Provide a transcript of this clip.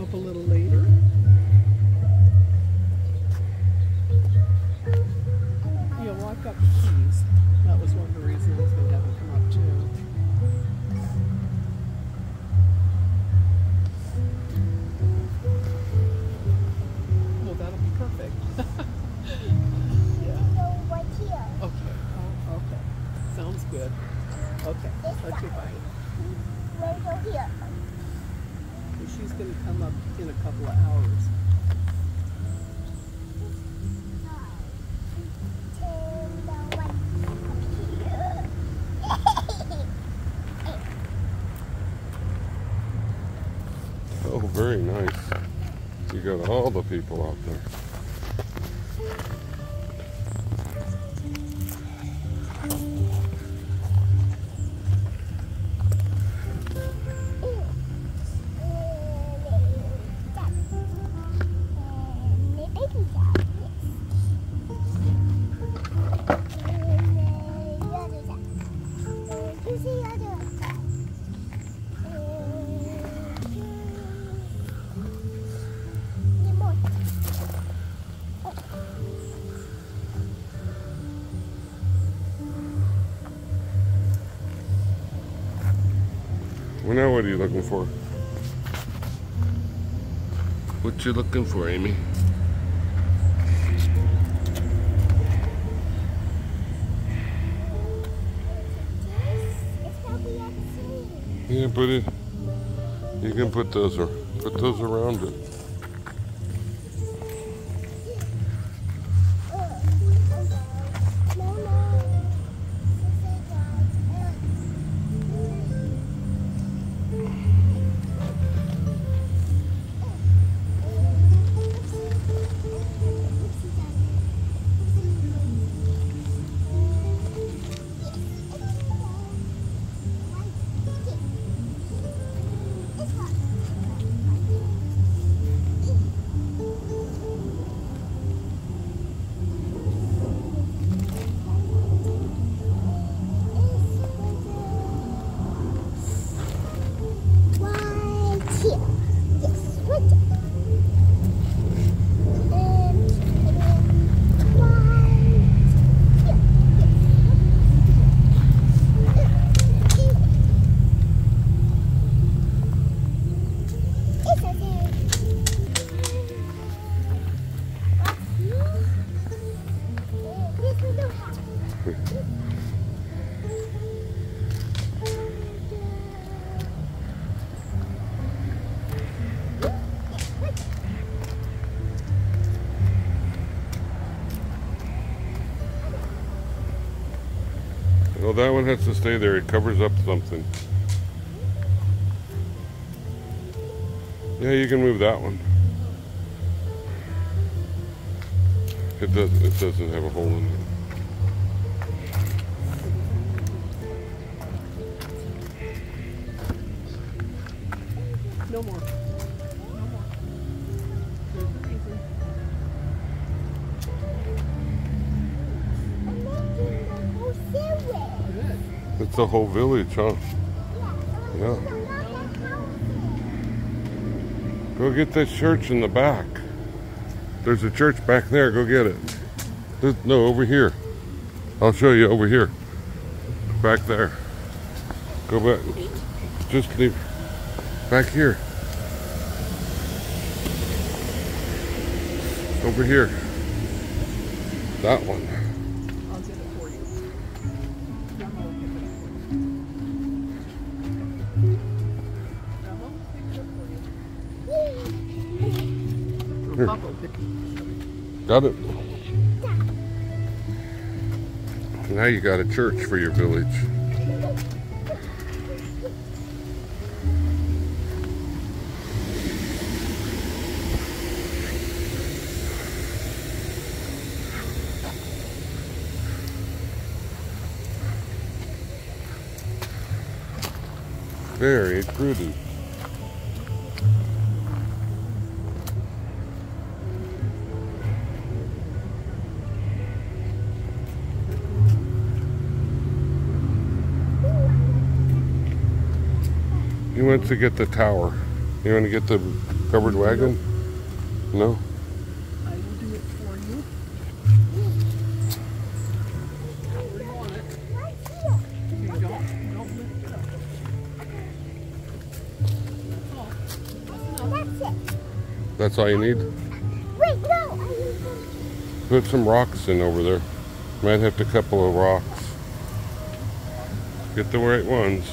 up a little later. Yeah, well, I've got the keys. That was one of the reasons I was going to have him come up too. Well, that'll be perfect. Yeah. No, right here. Okay. Oh, okay. Sounds good. Okay. Okay, bye. Right over here. And she's going to come up in a couple of hours. Turn the light up here. Oh, very nice. You got all the people out there. Well, now what are you looking for? What you looking for, Amy? Yeah, put it. You can put those around it. Well, that one has to stay there. It covers up something. Yeah, you can move that one. It doesn't have a hole in it. No more. No more. There's a reason. Good. It's the whole village, huh? Yeah. Go get this church in the back. There's a church back there. Go get it. No, over here. I'll show you over here. Back there. Go back. Just leave. Back here. Over here. That one. I'll get it for you. Grandma will pick it up for you. Grandma will pick it up for you. Or Papa will pick it up. Got it. Now you got a church for your village. Very pretty. He wants to get the tower. You want to get the Covered wagon? No? I will do it for you. Where you want it? Right here. Okay, don't lift it up. That's all. That's enough. That's it. That's all you need? Wait, no. I need some. Put some rocks in over there. Might have to couple of rocks. Get the right ones.